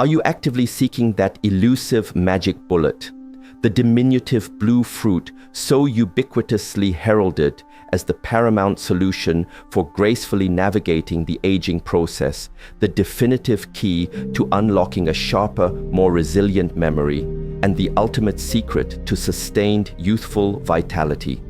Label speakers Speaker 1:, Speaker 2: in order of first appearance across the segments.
Speaker 1: Are you actively seeking that elusive magic bullet? The diminutive blue fruit so ubiquitously heralded as the paramount solution for gracefully navigating the aging process, the definitive key to unlocking a sharper, more resilient memory, and the ultimate secret to sustained youthful vitality.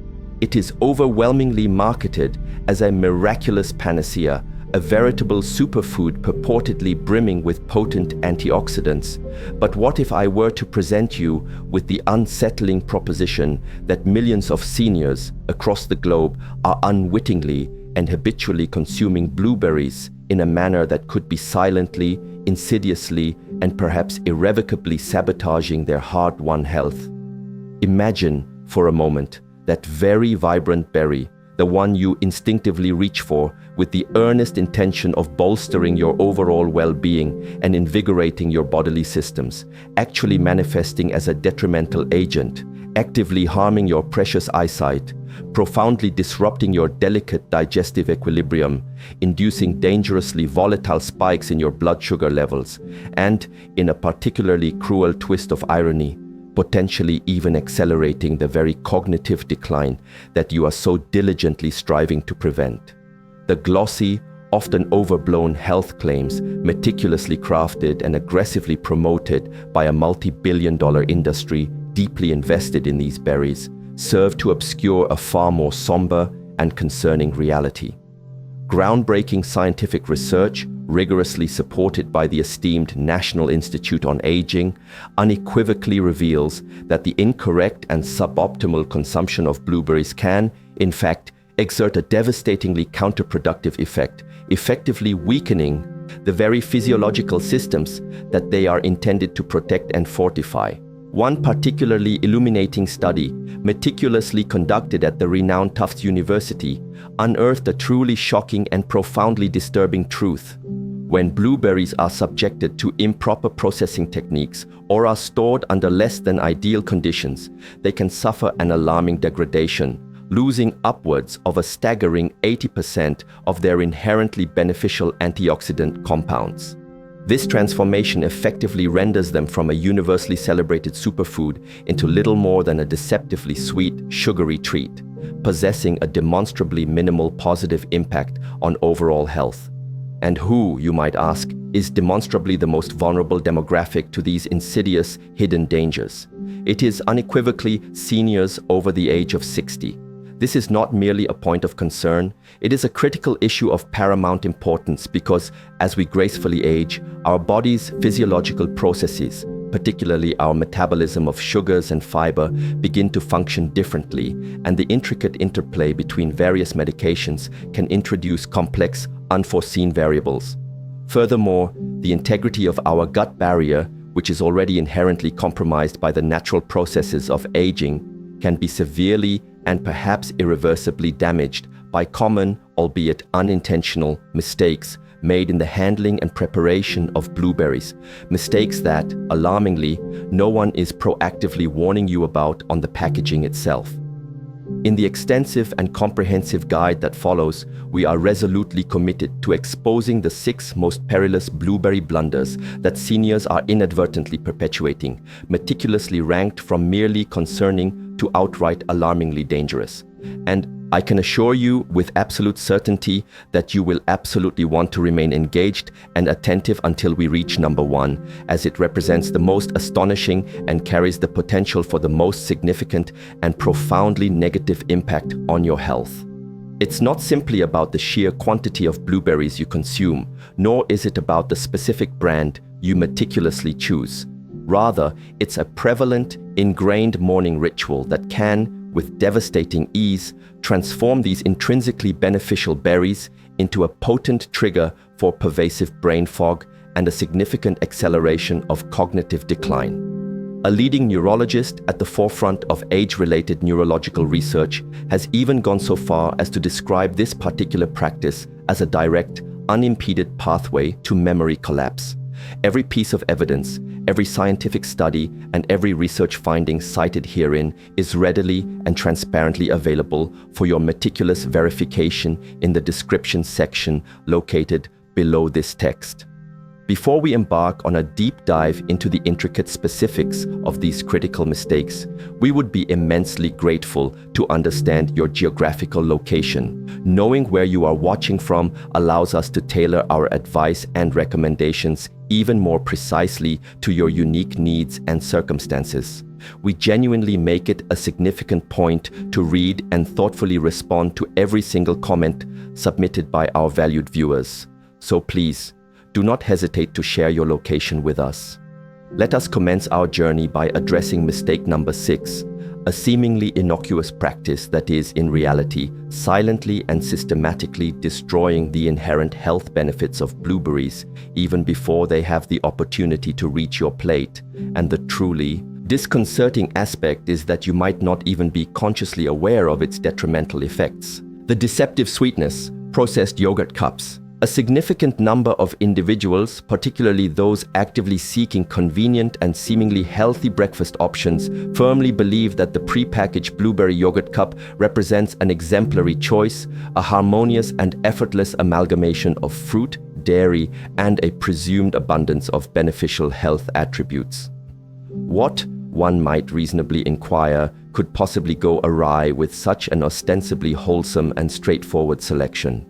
Speaker 1: It is overwhelmingly marketed as a miraculous panacea, a veritable superfood purportedly brimming with potent antioxidants. But what if I were to present you with the unsettling proposition that millions of seniors across the globe are unwittingly and habitually consuming blueberries in a manner that could be silently, insidiously, and perhaps irrevocably sabotaging their hard-won health? Imagine, for a moment, that very vibrant berry, the one you instinctively reach for with the earnest intention of bolstering your overall well-being and invigorating your bodily systems, actually manifesting as a detrimental agent, actively harming your precious eyesight, profoundly disrupting your delicate digestive equilibrium, inducing dangerously volatile spikes in your blood sugar levels, and, in a particularly cruel twist of irony, potentially even accelerating the very cognitive decline that you are so diligently striving to prevent. The glossy, often overblown health claims, meticulously crafted and aggressively promoted by a multi-billion-dollar industry deeply invested in these berries, serve to obscure a far more somber and concerning reality. Groundbreaking scientific research, rigorously supported by the esteemed National Institute on Aging, unequivocally reveals that the incorrect and suboptimal consumption of blueberries can, in fact, exert a devastatingly counterproductive effect, effectively weakening the very physiological systems that they are intended to protect and fortify. One particularly illuminating study, meticulously conducted at the renowned Tufts University, unearthed a truly shocking and profoundly disturbing truth. When blueberries are subjected to improper processing techniques or are stored under less than ideal conditions, they can suffer an alarming degradation, losing upwards of a staggering 80% of their inherently beneficial antioxidant compounds. This transformation effectively renders them from a universally celebrated superfood into little more than a deceptively sweet, sugary treat, possessing a demonstrably minimal positive impact on overall health. And who, you might ask, is demonstrably the most vulnerable demographic to these insidious, hidden dangers? It is unequivocally seniors over the age of 60. This is not merely a point of concern, it is a critical issue of paramount importance because, as we gracefully age, our body's physiological processes, particularly our metabolism of sugars and fiber, begin to function differently, and the intricate interplay between various medications can introduce complex, unforeseen variables. Furthermore, the integrity of our gut barrier, which is already inherently compromised by the natural processes of aging, can be severely and perhaps irreversibly damaged by common, albeit unintentional, mistakes made in the handling and preparation of blueberries, mistakes that, alarmingly, no one is proactively warning you about on the packaging itself. In the extensive and comprehensive guide that follows, we are resolutely committed to exposing the 6 most perilous blueberry blunders that seniors are inadvertently perpetuating, meticulously ranked from merely concerning to outright alarmingly dangerous. And I can assure you with absolute certainty that you will absolutely want to remain engaged and attentive until we reach number 1, as it represents the most astonishing and carries the potential for the most significant and profoundly negative impact on your health. It's not simply about the sheer quantity of blueberries you consume, nor is it about the specific brand you meticulously choose. Rather, it's a prevalent, ingrained morning ritual that can, with devastating ease, transform these intrinsically beneficial berries into a potent trigger for pervasive brain fog and a significant acceleration of cognitive decline. A leading neurologist at the forefront of age-related neurological research has even gone so far as to describe this particular practice as a direct, unimpeded pathway to memory collapse. Every piece of evidence, every scientific study, and every research finding cited herein is readily and transparently available for your meticulous verification in the description section located below this text. Before we embark on a deep dive into the intricate specifics of these critical mistakes, we would be immensely grateful to understand your geographical location. Knowing where you are watching from allows us to tailor our advice and recommendations even more precisely to your unique needs and circumstances. We genuinely make it a significant point to read and thoughtfully respond to every single comment submitted by our valued viewers. So please, do not hesitate to share your location with us. Let us commence our journey by addressing mistake number 6, a seemingly innocuous practice that is, in reality, silently and systematically destroying the inherent health benefits of blueberries even before they have the opportunity to reach your plate. And the truly disconcerting aspect is that you might not even be consciously aware of its detrimental effects. The deceptive sweetness, processed yogurt cups. A significant number of individuals, particularly those actively seeking convenient and seemingly healthy breakfast options, firmly believe that the prepackaged blueberry yogurt cup represents an exemplary choice, a harmonious and effortless amalgamation of fruit, dairy, and a presumed abundance of beneficial health attributes. What, one might reasonably inquire, could possibly go awry with such an ostensibly wholesome and straightforward selection?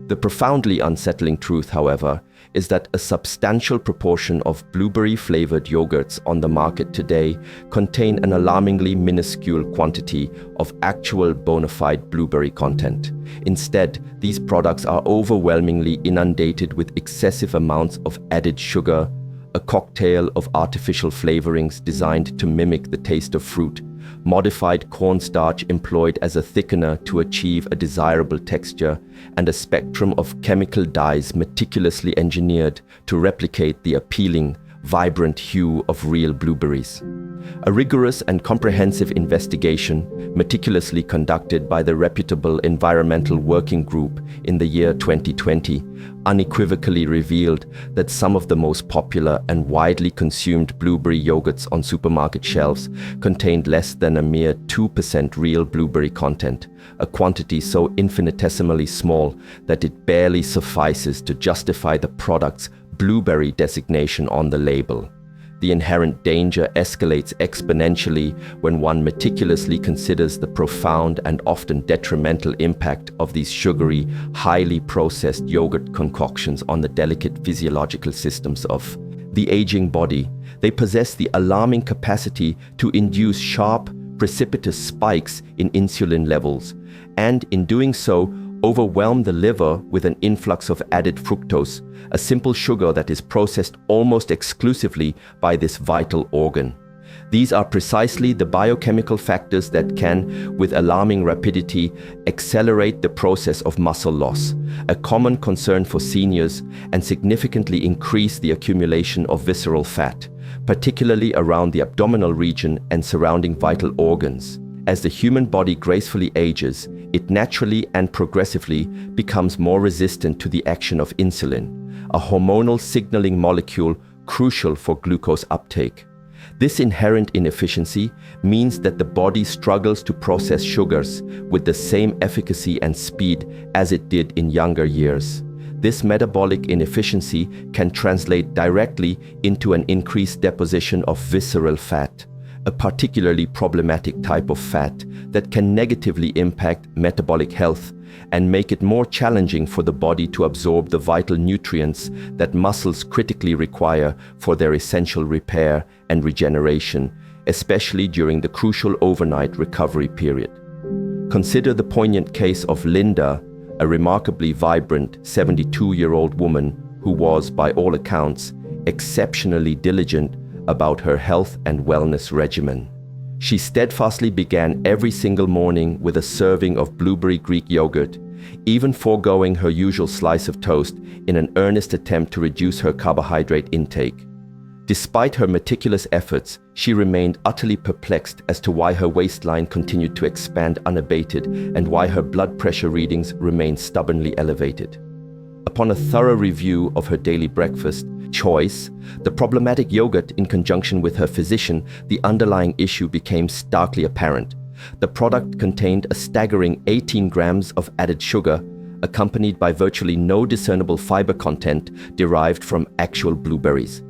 Speaker 1: The profoundly unsettling truth, however, is that a substantial proportion of blueberry-flavored yogurts on the market today contain an alarmingly minuscule quantity of actual bona fide blueberry content. Instead, these products are overwhelmingly inundated with excessive amounts of added sugar, a cocktail of artificial flavorings designed to mimic the taste of fruit, modified cornstarch employed as a thickener to achieve a desirable texture, and a spectrum of chemical dyes meticulously engineered to replicate the appealing, vibrant hue of real blueberries. A rigorous and comprehensive investigation, meticulously conducted by the reputable Environmental Working Group in the year 2020, unequivocally revealed that some of the most popular and widely consumed blueberry yogurts on supermarket shelves contained less than a mere 2% real blueberry content, a quantity so infinitesimally small that it barely suffices to justify the product's blueberry designation on the label. The inherent danger escalates exponentially when one meticulously considers the profound and often detrimental impact of these sugary, highly processed yogurt concoctions on the delicate physiological systems of the aging body. They possess the alarming capacity to induce sharp, precipitous spikes in insulin levels, and in doing so, overwhelm the liver with an influx of added fructose, a simple sugar that is processed almost exclusively by this vital organ. These are precisely the biochemical factors that can, with alarming rapidity, accelerate the process of muscle loss, a common concern for seniors, and significantly increase the accumulation of visceral fat, particularly around the abdominal region and surrounding vital organs. As the human body gracefully ages, it naturally and progressively becomes more resistant to the action of insulin, a hormonal signaling molecule crucial for glucose uptake. This inherent inefficiency means that the body struggles to process sugars with the same efficacy and speed as it did in younger years. This metabolic inefficiency can translate directly into an increased deposition of visceral fat, a particularly problematic type of fat that can negatively impact metabolic health and make it more challenging for the body to absorb the vital nutrients that muscles critically require for their essential repair and regeneration, especially during the crucial overnight recovery period. Consider the poignant case of Linda, a remarkably vibrant 72-year-old woman who was, by all accounts, exceptionally diligent about her health and wellness regimen. She steadfastly began every single morning with a serving of blueberry Greek yogurt, even foregoing her usual slice of toast in an earnest attempt to reduce her carbohydrate intake. Despite her meticulous efforts, she remained utterly perplexed as to why her waistline continued to expand unabated and why her blood pressure readings remained stubbornly elevated. Upon a thorough review of her daily breakfast choice, the problematic yogurt in conjunction with her physician, the underlying issue became starkly apparent. The product contained a staggering 18 grams of added sugar, accompanied by virtually no discernible fiber content derived from actual blueberries.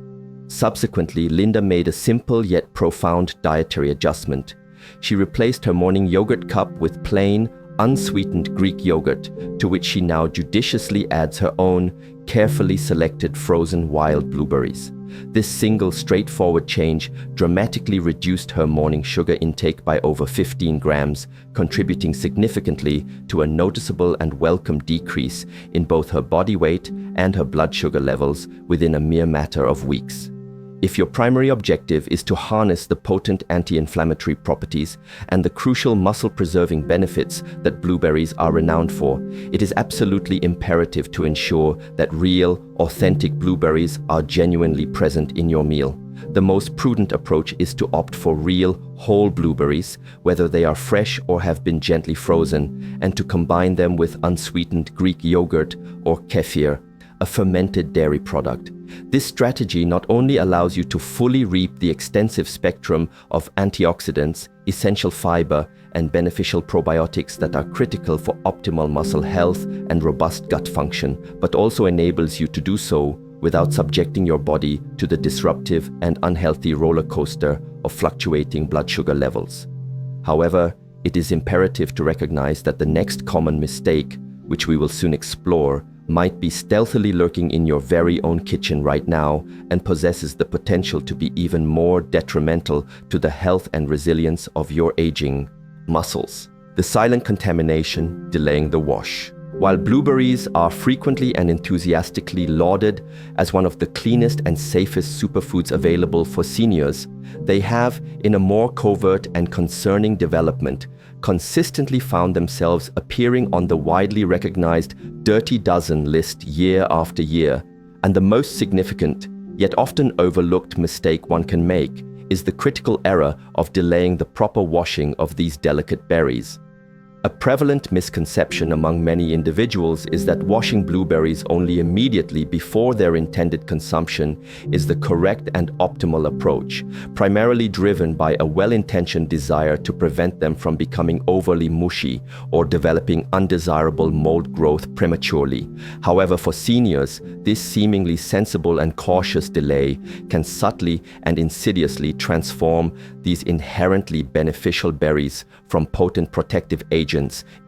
Speaker 1: Subsequently, Linda made a simple yet profound dietary adjustment. She replaced her morning yogurt cup with plain, unsweetened Greek yogurt, to which she now judiciously adds her own, carefully selected frozen wild blueberries. This single, straightforward change dramatically reduced her morning sugar intake by over 15 grams, contributing significantly to a noticeable and welcome decrease in both her body weight and her blood sugar levels within a mere matter of weeks. If your primary objective is to harness the potent anti-inflammatory properties and the crucial muscle-preserving benefits that blueberries are renowned for, it is absolutely imperative to ensure that real, authentic blueberries are genuinely present in your meal. The most prudent approach is to opt for real, whole blueberries, whether they are fresh or have been gently frozen, and to combine them with unsweetened Greek yogurt or kefir, a fermented dairy product. This strategy not only allows you to fully reap the extensive spectrum of antioxidants, essential fiber, and beneficial probiotics that are critical for optimal muscle health and robust gut function, but also enables you to do so without subjecting your body to the disruptive and unhealthy roller coaster of fluctuating blood sugar levels. However, it is imperative to recognize that the next common mistake, which we will soon explore, might be stealthily lurking in your very own kitchen right now and possesses the potential to be even more detrimental to the health and resilience of your aging muscles. The silent contamination delaying the wash. While blueberries are frequently and enthusiastically lauded as one of the cleanest and safest superfoods available for seniors, they have, in a more covert and concerning development, consistently found themselves appearing on the widely recognized Dirty Dozen list year after year. And the most significant, yet often overlooked mistake one can make is the critical error of delaying the proper washing of these delicate berries. A prevalent misconception among many individuals is that washing blueberries only immediately before their intended consumption is the correct and optimal approach, primarily driven by a well-intentioned desire to prevent them from becoming overly mushy or developing undesirable mold growth prematurely. However, for seniors, this seemingly sensible and cautious delay can subtly and insidiously transform these inherently beneficial berries from potent protective agents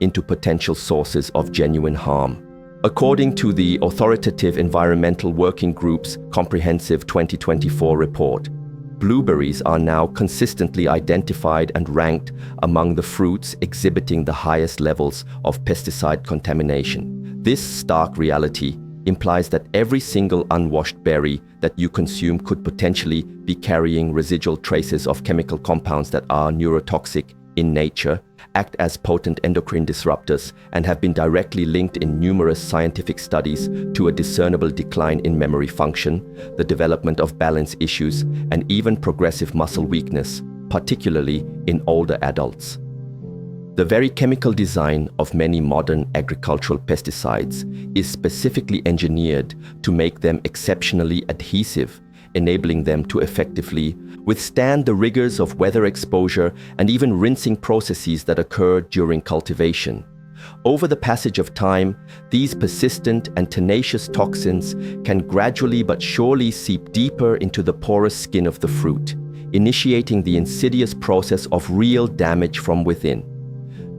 Speaker 1: into potential sources of genuine harm. According to the Authoritative Environmental Working Group's comprehensive 2024 report, blueberries are now consistently identified and ranked among the fruits exhibiting the highest levels of pesticide contamination. This stark reality implies that every single unwashed berry that you consume could potentially be carrying residual traces of chemical compounds that are neurotoxic in nature, act as potent endocrine disruptors, and have been directly linked in numerous scientific studies to a discernible decline in memory function, the development of balance issues, and even progressive muscle weakness, particularly in older adults. The very chemical design of many modern agricultural pesticides is specifically engineered to make them exceptionally adhesive, enabling them to effectively withstand the rigors of weather exposure and even rinsing processes that occur during cultivation. Over the passage of time, these persistent and tenacious toxins can gradually but surely seep deeper into the porous skin of the fruit, initiating the insidious process of real damage from within.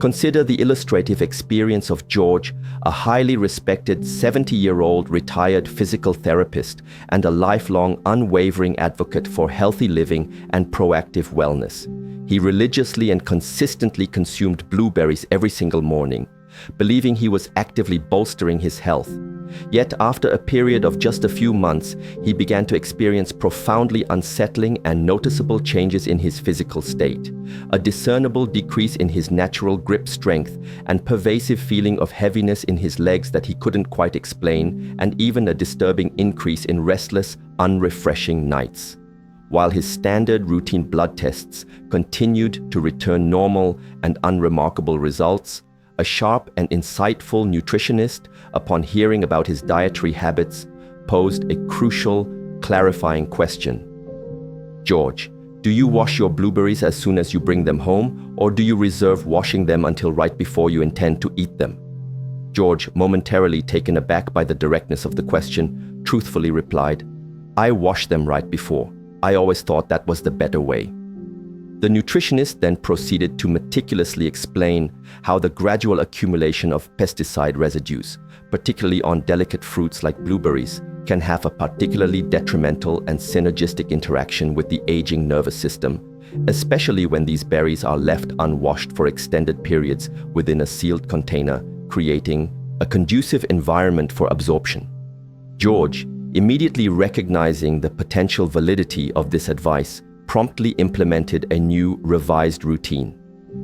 Speaker 1: Consider the illustrative experience of George, a highly respected 70-year-old retired physical therapist and a lifelong unwavering advocate for healthy living and proactive wellness. He religiously and consistently consumed blueberries every single morning, believing he was actively bolstering his health. Yet after a period of just a few months, he began to experience profoundly unsettling and noticeable changes in his physical state, a discernible decrease in his natural grip strength, and pervasive feeling of heaviness in his legs that he couldn't quite explain, and even a disturbing increase in restless, unrefreshing nights. While his standard routine blood tests continued to return normal and unremarkable results, a sharp and insightful nutritionist, upon hearing about his dietary habits, posed a crucial, clarifying question. George, do you wash your blueberries as soon as you bring them home, or do you reserve washing them until right before you intend to eat them? George, momentarily taken aback by the directness of the question, truthfully replied, "I wash them right before. I always thought that was the better way." The nutritionist then proceeded to meticulously explain how the gradual accumulation of pesticide residues, particularly on delicate fruits like blueberries, can have a particularly detrimental and synergistic interaction with the aging nervous system, especially when these berries are left unwashed for extended periods within a sealed container, creating a conducive environment for absorption. George, immediately recognizing the potential validity of this advice, promptly implemented a new, revised routine.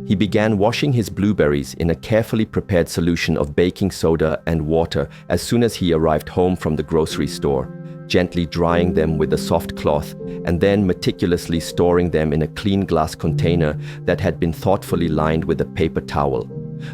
Speaker 1: He began washing his blueberries in a carefully prepared solution of baking soda and water as soon as he arrived home from the grocery store, gently drying them with a soft cloth and then meticulously storing them in a clean glass container that had been thoughtfully lined with a paper towel.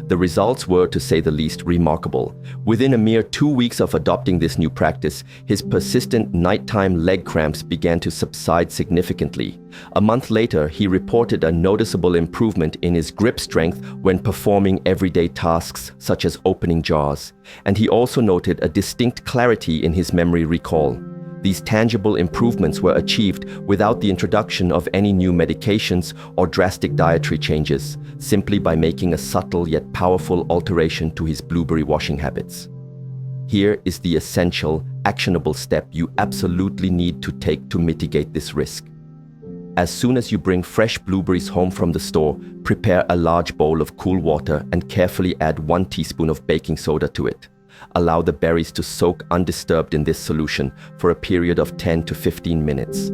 Speaker 1: The results were, to say the least, remarkable. Within a mere 2 weeks of adopting this new practice, his persistent nighttime leg cramps began to subside significantly. A month later, he reported a noticeable improvement in his grip strength when performing everyday tasks such as opening jars, and he also noted a distinct clarity in his memory recall. These tangible improvements were achieved without the introduction of any new medications or drastic dietary changes, simply by making a subtle yet powerful alteration to his blueberry washing habits. Here is the essential, actionable step you absolutely need to take to mitigate this risk. As soon as you bring fresh blueberries home from the store, prepare a large bowl of cool water and carefully add 1 teaspoon of baking soda to it. Allow the berries to soak undisturbed in this solution for a period of 10 to 15 minutes.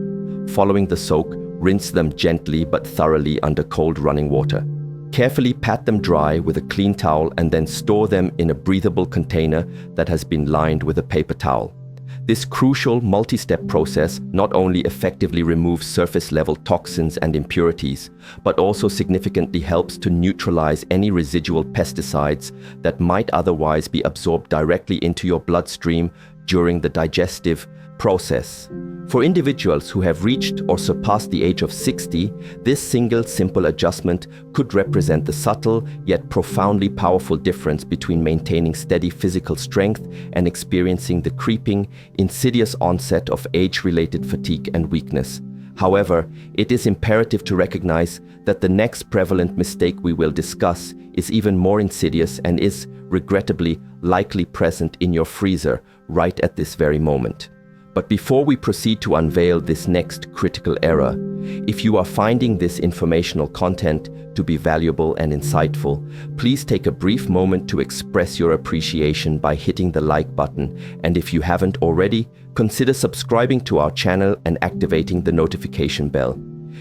Speaker 1: Following the soak, rinse them gently but thoroughly under cold running water. Carefully pat them dry with a clean towel and then store them in a breathable container that has been lined with a paper towel. This crucial multi-step process not only effectively removes surface-level toxins and impurities, but also significantly helps to neutralize any residual pesticides that might otherwise be absorbed directly into your bloodstream during the digestive process. For individuals who have reached or surpassed the age of 60, this single simple adjustment could represent the subtle yet profoundly powerful difference between maintaining steady physical strength and experiencing the creeping, insidious onset of age-related fatigue and weakness. However, it is imperative to recognize that the next prevalent mistake we will discuss is even more insidious and is, regrettably, likely present in your freezer right at this very moment. But before we proceed to unveil this next critical error, if you are finding this informational content to be valuable and insightful, please take a brief moment to express your appreciation by hitting the like button, and if you haven't already, consider subscribing to our channel and activating the notification bell.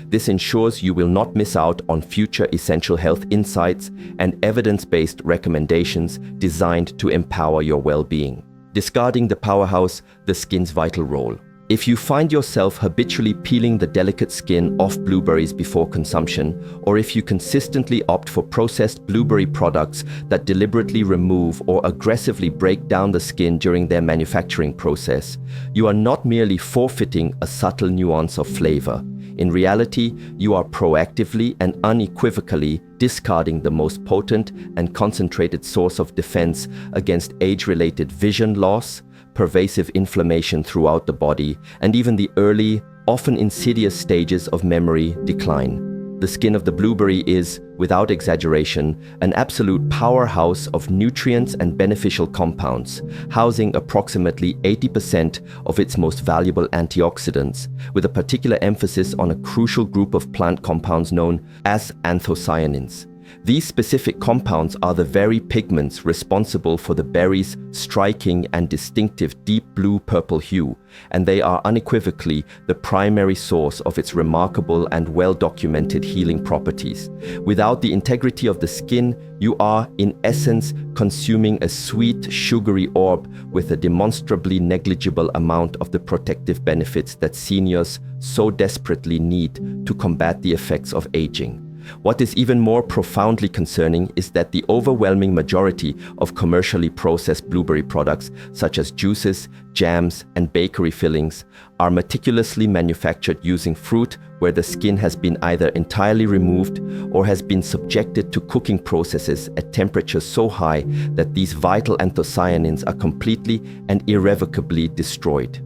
Speaker 1: This ensures you will not miss out on future essential health insights and evidence-based recommendations designed to empower your well-being. Discarding the powerhouse, the skin's vital role. If you find yourself habitually peeling the delicate skin off blueberries before consumption, or if you consistently opt for processed blueberry products that deliberately remove or aggressively break down the skin during their manufacturing process, you are not merely forfeiting a subtle nuance of flavor. In reality, you are proactively and unequivocally discarding the most potent and concentrated source of defense against age-related vision loss, pervasive inflammation throughout the body, and even the early, often insidious stages of memory decline. The skin of the blueberry is, without exaggeration, an absolute powerhouse of nutrients and beneficial compounds, housing approximately 80% of its most valuable antioxidants, with a particular emphasis on a crucial group of plant compounds known as anthocyanins. These specific compounds are the very pigments responsible for the berry's striking and distinctive deep blue-purple hue, and they are unequivocally the primary source of its remarkable and well-documented healing properties. Without the integrity of the skin, you are, in essence, consuming a sweet, sugary orb with a demonstrably negligible amount of the protective benefits that seniors so desperately need to combat the effects of aging. What is even more profoundly concerning is that the overwhelming majority of commercially processed blueberry products, such as juices, jams, and bakery fillings, are meticulously manufactured using fruit where the skin has been either entirely removed or has been subjected to cooking processes at temperatures so high that these vital anthocyanins are completely and irrevocably destroyed.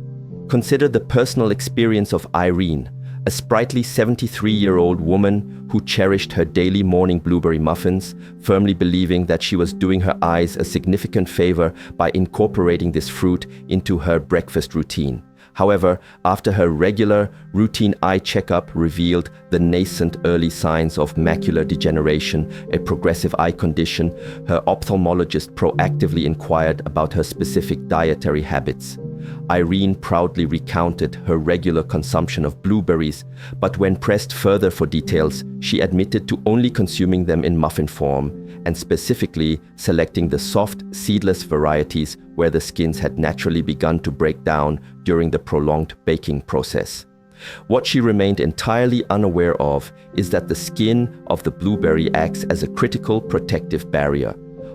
Speaker 1: Consider the personal experience of Irene, a sprightly 73-year-old woman who cherished her daily morning blueberry muffins, firmly believing that she was doing her eyes a significant favor by incorporating this fruit into her breakfast routine. However, after her regular, routine eye checkup revealed the nascent early signs of macular degeneration, a progressive eye condition, her ophthalmologist proactively inquired about her specific dietary habits. Irene proudly recounted her regular consumption of blueberries, but when pressed further for details, she admitted to only consuming them in muffin form, and specifically selecting the soft, seedless varieties where the skins had naturally begun to break down during the prolonged baking process. What she remained entirely unaware of is that the skin of the blueberry acts as a critical protective barrier,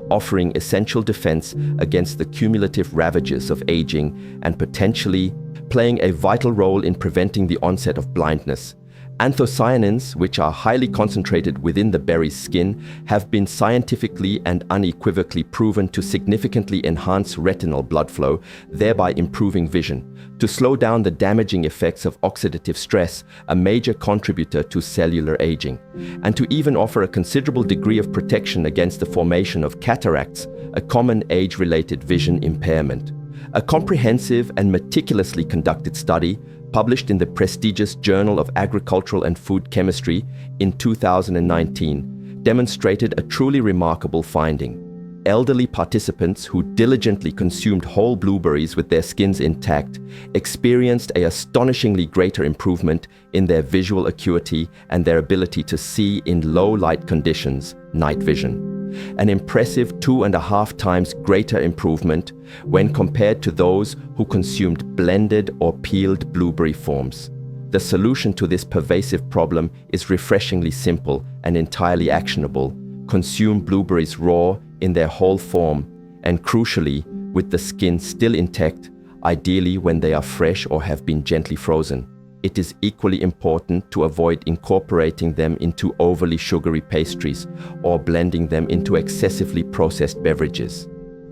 Speaker 1: offering essential defense against the cumulative ravages of aging and potentially playing a vital role in preventing the onset of blindness. Anthocyanins, which are highly concentrated within the berry's skin, have been scientifically and unequivocally proven to significantly enhance retinal blood flow, thereby improving vision, to slow down the damaging effects of oxidative stress, a major contributor to cellular aging, and to even offer a considerable degree of protection against the formation of cataracts, a common age-related vision impairment. A comprehensive and meticulously conducted study, published in the prestigious Journal of Agricultural and Food Chemistry in 2019, demonstrated a truly remarkable finding. Elderly participants who diligently consumed whole blueberries with their skins intact experienced an astonishingly greater improvement in their visual acuity and their ability to see in low light conditions, night vision. An impressive 2.5 times greater improvement when compared to those who consumed blended or peeled blueberry forms. The solution to this pervasive problem is refreshingly simple and entirely actionable. Consume blueberries raw in their whole form and, crucially, with the skin still intact, ideally when they are fresh or have been gently frozen. It is equally important to avoid incorporating them into overly sugary pastries or blending them into excessively processed beverages.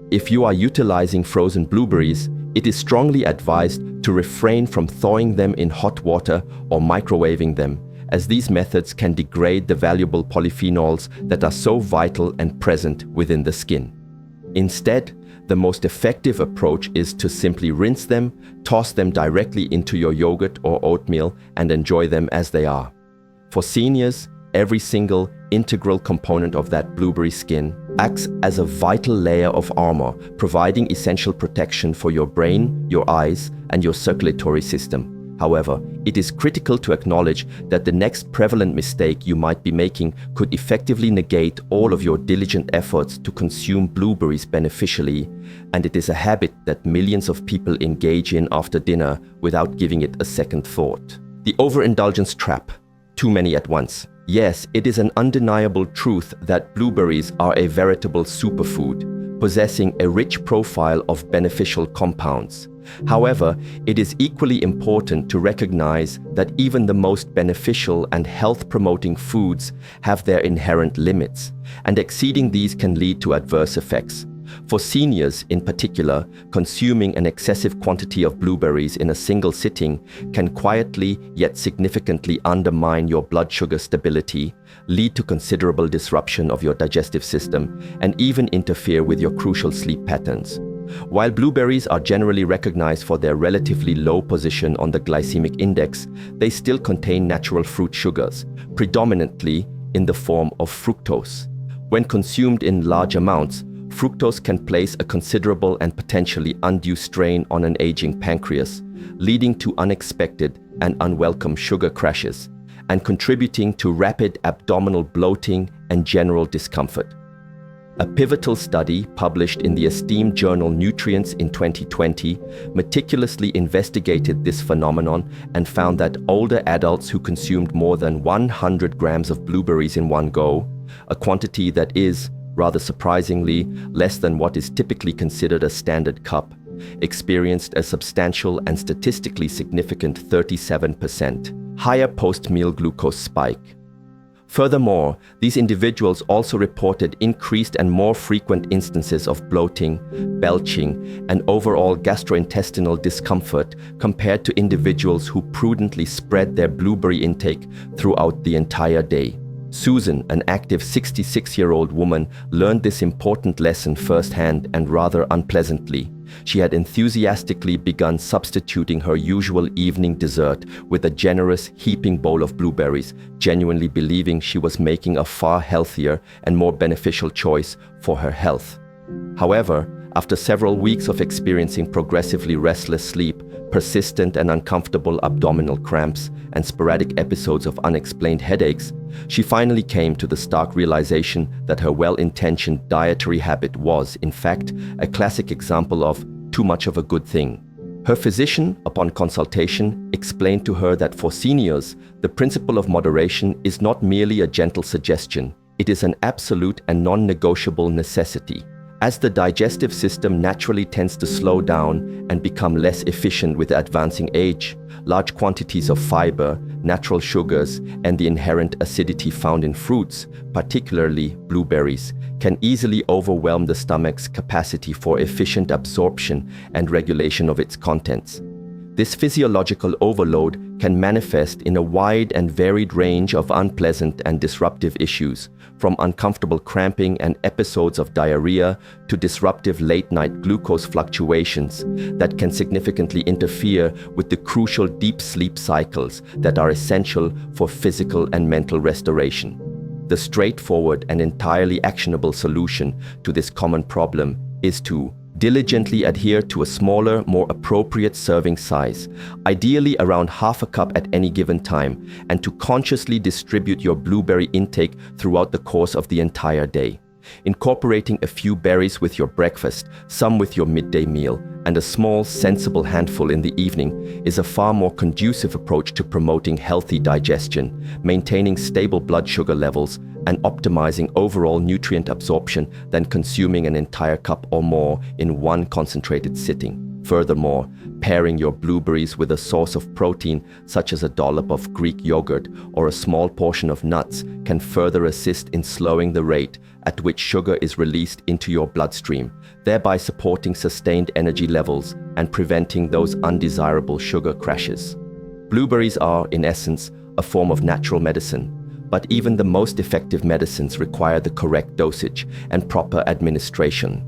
Speaker 1: If you are utilizing frozen blueberries, it is strongly advised to refrain from thawing them in hot water or microwaving them, as these methods can degrade the valuable polyphenols that are so vital and present within the skin. Instead, the most effective approach is to simply rinse them, toss them directly into your yogurt or oatmeal, and enjoy them as they are. For seniors, every single integral component of that blueberry skin acts as a vital layer of armor, providing essential protection for your brain, your eyes, and your circulatory system. However, it is critical to acknowledge that the next prevalent mistake you might be making could effectively negate all of your diligent efforts to consume blueberries beneficially, and it is a habit that millions of people engage in after dinner without giving it a second thought. The overindulgence trap. Too many at once. Yes, it is an undeniable truth that blueberries are a veritable superfood, possessing a rich profile of beneficial compounds. However, it is equally important to recognize that even the most beneficial and health-promoting foods have their inherent limits, and exceeding these can lead to adverse effects. For seniors in particular, consuming an excessive quantity of blueberries in a single sitting can quietly yet significantly undermine your blood sugar stability, lead to considerable disruption of your digestive system, and even interfere with your crucial sleep patterns. While blueberries are generally recognized for their relatively low position on the glycemic index, they still contain natural fruit sugars, predominantly in the form of fructose. When consumed in large amounts, fructose can place a considerable and potentially undue strain on an aging pancreas, leading to unexpected and unwelcome sugar crashes, and contributing to rapid abdominal bloating and general discomfort. A pivotal study published in the esteemed journal Nutrients in 2020 meticulously investigated this phenomenon and found that older adults who consumed more than 100 grams of blueberries in one go, a quantity that is, rather surprisingly, less than what is typically considered a standard cup, experienced a substantial and statistically significant 37% higher post-meal glucose spike. Furthermore, these individuals also reported increased and more frequent instances of bloating, belching, and overall gastrointestinal discomfort compared to individuals who prudently spread their blueberry intake throughout the entire day. Susan, an active 66-year-old woman, learned this important lesson firsthand and rather unpleasantly. She had enthusiastically begun substituting her usual evening dessert with a generous, heaping bowl of blueberries, genuinely believing she was making a far healthier and more beneficial choice for her health. However, after several weeks of experiencing progressively restless sleep, persistent and uncomfortable abdominal cramps, and sporadic episodes of unexplained headaches, she finally came to the stark realization that her well-intentioned dietary habit was, in fact, a classic example of too much of a good thing. Her physician, upon consultation, explained to her that for seniors, the principle of moderation is not merely a gentle suggestion, it is an absolute and non-negotiable necessity. As the digestive system naturally tends to slow down and become less efficient with advancing age, large quantities of fiber, natural sugars, and the inherent acidity found in fruits, particularly blueberries, can easily overwhelm the stomach's capacity for efficient absorption and regulation of its contents. This physiological overload can manifest in a wide and varied range of unpleasant and disruptive issues, from uncomfortable cramping and episodes of diarrhea to disruptive late-night glucose fluctuations that can significantly interfere with the crucial deep sleep cycles that are essential for physical and mental restoration. The straightforward and entirely actionable solution to this common problem is to diligently adhere to a smaller, more appropriate serving size, ideally around half a cup at any given time, and to consciously distribute your blueberry intake throughout the course of the entire day. Incorporating a few berries with your breakfast, some with your midday meal, and a small, sensible handful in the evening is a far more conducive approach to promoting healthy digestion, maintaining stable blood sugar levels, and optimizing overall nutrient absorption than consuming an entire cup or more in one concentrated sitting. Furthermore, pairing your blueberries with a source of protein such as a dollop of Greek yogurt or a small portion of nuts can further assist in slowing the rate at which sugar is released into your bloodstream, thereby supporting sustained energy levels and preventing those undesirable sugar crashes. Blueberries are, in essence, a form of natural medicine, but even the most effective medicines require the correct dosage and proper administration.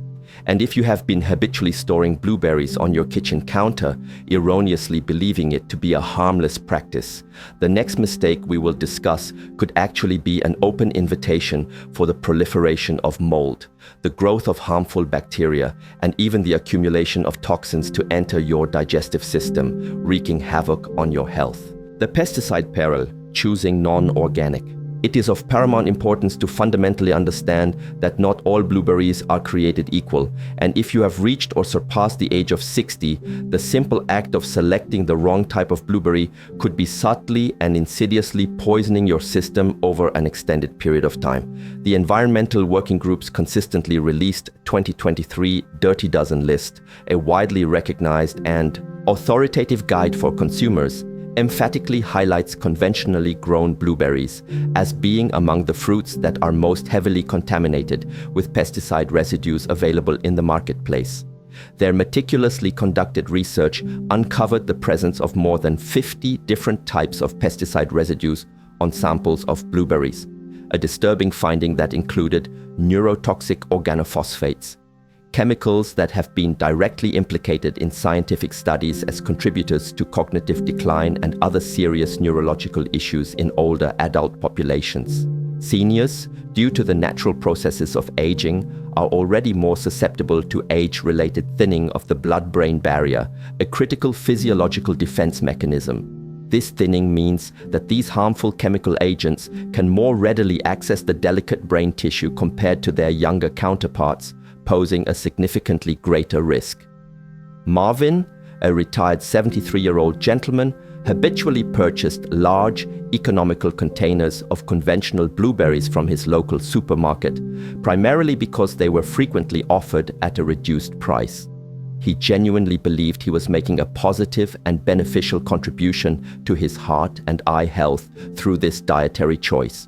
Speaker 1: And if you have been habitually storing blueberries on your kitchen counter, erroneously believing it to be a harmless practice, the next mistake we will discuss could actually be an open invitation for the proliferation of mold, the growth of harmful bacteria, and even the accumulation of toxins to enter your digestive system, wreaking havoc on your health. The pesticide peril, choosing non-organic. It is of paramount importance to fundamentally understand that not all blueberries are created equal, and if you have reached or surpassed the age of 60, the simple act of selecting the wrong type of blueberry could be subtly and insidiously poisoning your system over an extended period of time. The environmental working groups consistently released 2023 Dirty Dozen list, a widely recognized and authoritative guide for consumers, emphatically highlights conventionally grown blueberries as being among the fruits that are most heavily contaminated with pesticide residues available in the marketplace. Their meticulously conducted research uncovered the presence of more than 50 different types of pesticide residues on samples of blueberries, a disturbing finding that included neurotoxic organophosphates, chemicals that have been directly implicated in scientific studies as contributors to cognitive decline and other serious neurological issues in older adult populations. Seniors, due to the natural processes of aging, are already more susceptible to age-related thinning of the blood-brain barrier, a critical physiological defense mechanism. This thinning means that these harmful chemical agents can more readily access the delicate brain tissue compared to their younger counterparts, posing a significantly greater risk. Marvin, a retired 73-year-old gentleman, habitually purchased large, economical containers of conventional blueberries from his local supermarket, primarily because they were frequently offered at a reduced price. He genuinely believed he was making a positive and beneficial contribution to his heart and eye health through this dietary choice.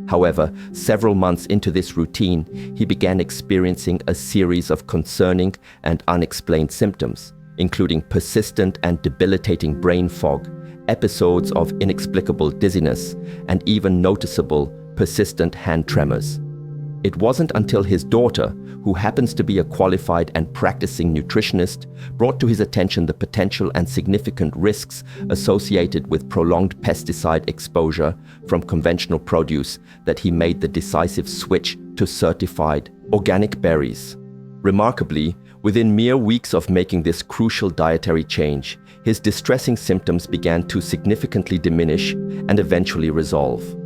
Speaker 1: However, several months into this routine, he began experiencing a series of concerning and unexplained symptoms, including persistent and debilitating brain fog, episodes of inexplicable dizziness, and even noticeable, persistent hand tremors. It wasn't until his daughter, who happens to be a qualified and practicing nutritionist, brought to his attention the potential and significant risks associated with prolonged pesticide exposure from conventional produce that he made the decisive switch to certified organic berries. Remarkably, within mere weeks of making this crucial dietary change, his distressing symptoms began to significantly diminish and eventually resolve.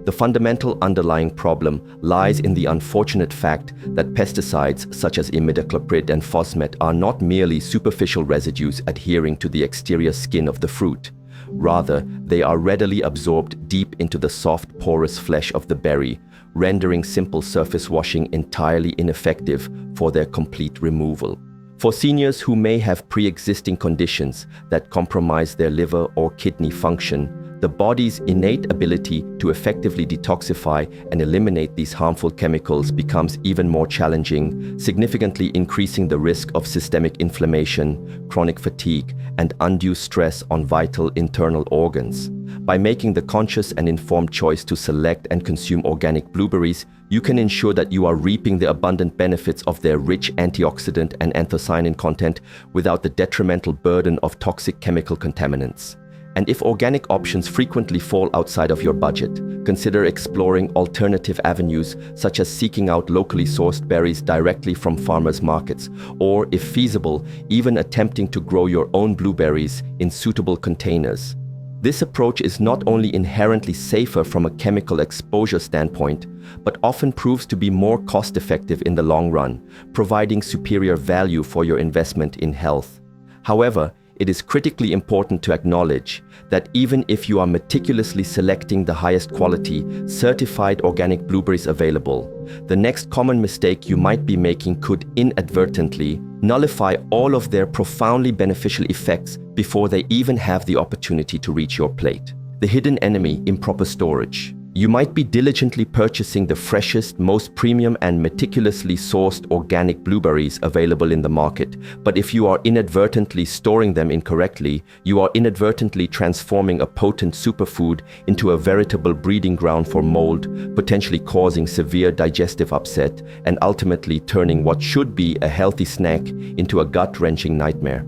Speaker 1: The fundamental underlying problem lies in the unfortunate fact that pesticides such as imidacloprid and fosmet are not merely superficial residues adhering to the exterior skin of the fruit. Rather, they are readily absorbed deep into the soft, porous flesh of the berry, rendering simple surface washing entirely ineffective for their complete removal. For seniors who may have pre-existing conditions that compromise their liver or kidney function, the body's innate ability to effectively detoxify and eliminate these harmful chemicals becomes even more challenging, significantly increasing the risk of systemic inflammation, chronic fatigue, and undue stress on vital internal organs. By making the conscious and informed choice to select and consume organic blueberries, you can ensure that you are reaping the abundant benefits of their rich antioxidant and anthocyanin content without the detrimental burden of toxic chemical contaminants. And if organic options frequently fall outside of your budget, consider exploring alternative avenues such as seeking out locally sourced berries directly from farmers markets, or, if feasible, even attempting to grow your own blueberries in suitable containers. This approach is not only inherently safer from a chemical exposure standpoint, but often proves to be more cost-effective in the long run, providing superior value for your investment in health. However, it is critically important to acknowledge that even if you are meticulously selecting the highest quality, certified organic blueberries available, the next common mistake you might be making could inadvertently nullify all of their profoundly beneficial effects before they even have the opportunity to reach your plate. The hidden enemy: improper storage. You might be diligently purchasing the freshest, most premium and meticulously sourced organic blueberries available in the market, but if you are inadvertently storing them incorrectly, you are inadvertently transforming a potent superfood into a veritable breeding ground for mold, potentially causing severe digestive upset and ultimately turning what should be a healthy snack into a gut-wrenching nightmare.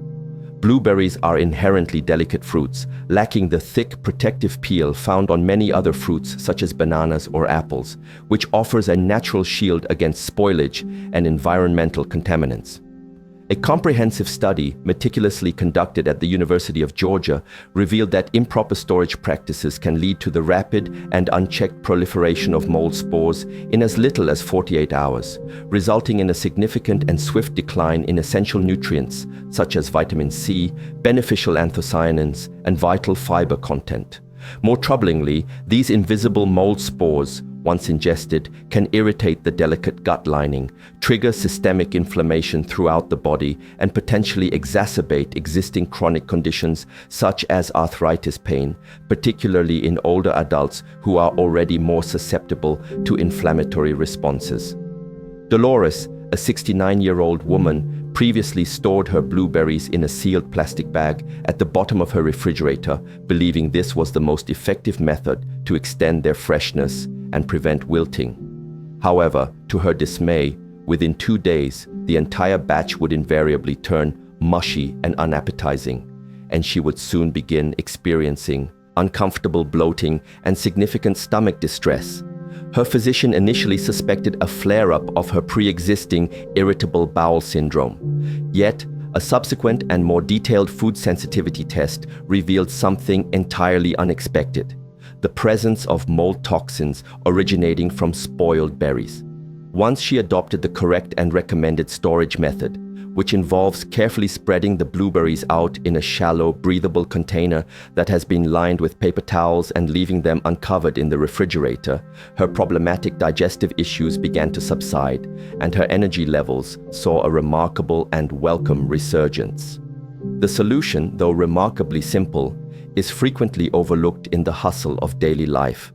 Speaker 1: Blueberries are inherently delicate fruits, lacking the thick, protective peel found on many other fruits such as bananas or apples, which offers a natural shield against spoilage and environmental contaminants. A comprehensive study meticulously conducted at the University of Georgia revealed that improper storage practices can lead to the rapid and unchecked proliferation of mold spores in as little as 48 hours, resulting in a significant and swift decline in essential nutrients such as vitamin C, beneficial anthocyanins, and vital fiber content. More troublingly, these invisible mold spores, once ingested, can irritate the delicate gut lining, trigger systemic inflammation throughout the body, and potentially exacerbate existing chronic conditions such as arthritis pain, particularly in older adults who are already more susceptible to inflammatory responses. Dolores, a 69-year-old woman, previously stored her blueberries in a sealed plastic bag at the bottom of her refrigerator, believing this was the most effective method to extend their freshness and prevent wilting. However, to her dismay, within 2 days, the entire batch would invariably turn mushy and unappetizing, and she would soon begin experiencing uncomfortable bloating and significant stomach distress. Her physician initially suspected a flare-up of her pre-existing irritable bowel syndrome. Yet, A subsequent and more detailed food sensitivity test revealed something entirely unexpected: the presence of mold toxins originating from spoiled berries. Once she adopted the correct and recommended storage method, which involves carefully spreading the blueberries out in a shallow, breathable container that has been lined with paper towels and leaving them uncovered in the refrigerator, her problematic digestive issues began to subside, and her energy levels saw a remarkable and welcome resurgence. The solution, though remarkably simple, is frequently overlooked in the hustle of daily life.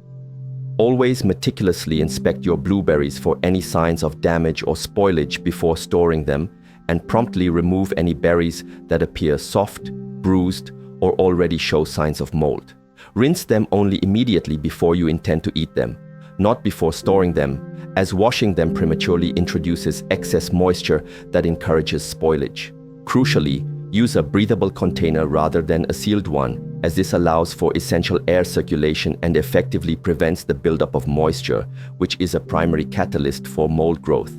Speaker 1: Always meticulously inspect your blueberries for any signs of damage or spoilage before storing them, and promptly remove any berries that appear soft, bruised, or already show signs of mold. Rinse them only immediately before you intend to eat them, not before storing them, as washing them prematurely introduces excess moisture that encourages spoilage. Crucially, use a breathable container rather than a sealed one, as this allows for essential air circulation and effectively prevents the buildup of moisture, which is a primary catalyst for mold growth.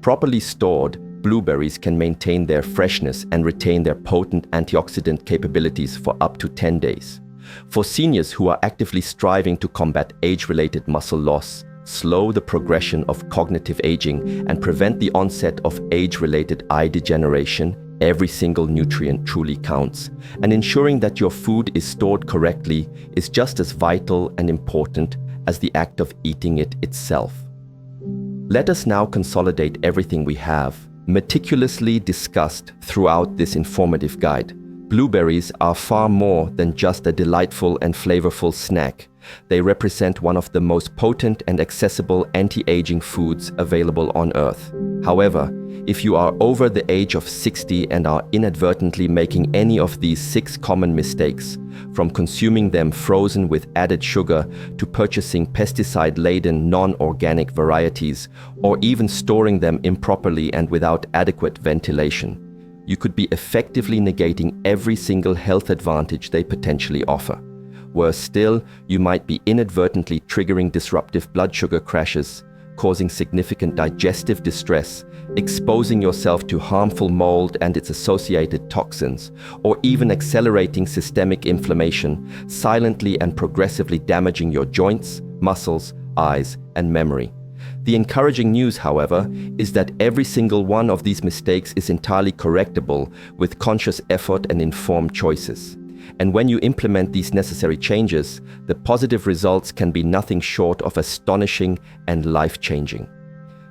Speaker 1: Properly stored, blueberries can maintain their freshness and retain their potent antioxidant capabilities for up to 10 days. For seniors who are actively striving to combat age-related muscle loss, slow the progression of cognitive aging, and prevent the onset of age-related eye degeneration, every single nutrient truly counts, and ensuring that your food is stored correctly is just as vital and important as the act of eating it itself. Let us now consolidate everything we have meticulously discussed throughout this informative guide. Blueberries are far more than just a delightful and flavorful snack. They represent one of the most potent and accessible anti-aging foods available on Earth. However, if you are over the age of 60 and are inadvertently making any of these 6 common mistakes, from consuming them frozen with added sugar to purchasing pesticide-laden non-organic varieties, or even storing them improperly and without adequate ventilation, you could be effectively negating every single health advantage they potentially offer. Worse still, you might be inadvertently triggering disruptive blood sugar crashes, causing significant digestive distress, exposing yourself to harmful mold and its associated toxins, or even accelerating systemic inflammation, silently and progressively damaging your joints, muscles, eyes, and memory. The encouraging news, however, is that every single one of these mistakes is entirely correctable with conscious effort and informed choices. And when you implement these necessary changes, the positive results can be nothing short of astonishing and life-changing.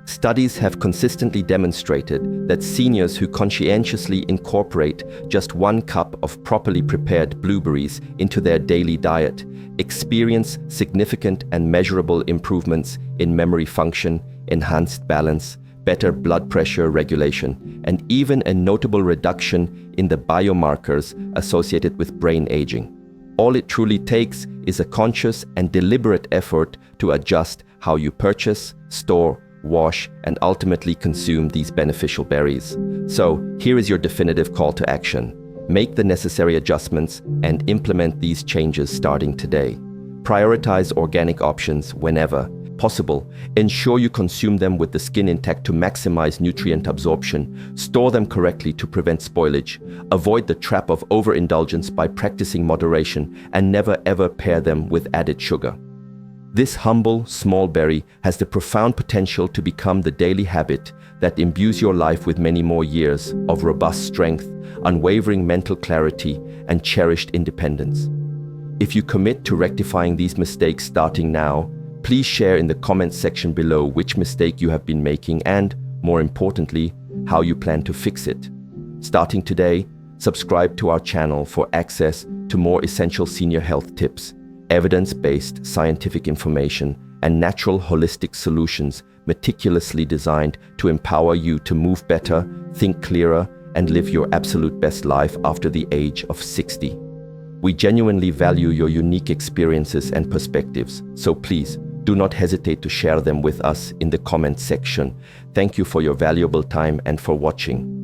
Speaker 1: Studies have consistently demonstrated that seniors who conscientiously incorporate just 1 cup of properly prepared blueberries into their daily diet experience significant and measurable improvements in memory function, enhanced balance, better blood pressure regulation, and even a notable reduction in the biomarkers associated with brain aging. All it truly takes is a conscious and deliberate effort to adjust how you purchase, store, wash, and ultimately consume these beneficial berries. So, here is your definitive call to action. Make the necessary adjustments and implement these changes starting today. Prioritize organic options whenever possible. Ensure you consume them with the skin intact to maximize nutrient absorption. Store them correctly to prevent spoilage. Avoid the trap of overindulgence by practicing moderation, and never ever pair them with added sugar. This humble, small berry has the profound potential to become the daily habit that imbues your life with many more years of robust strength, unwavering mental clarity, and cherished independence. If you commit to rectifying these mistakes starting now, please share in the comments section below which mistake you have been making and, more importantly, how you plan to fix it. Starting today, subscribe to our channel for access to more essential senior health tips, evidence-based scientific information, and natural holistic solutions meticulously designed to empower you to move better, think clearer, and live your absolute best life after the age of 60. We genuinely value your unique experiences and perspectives, so please do not hesitate to share them with us in the comments section. Thank you for your valuable time and for watching.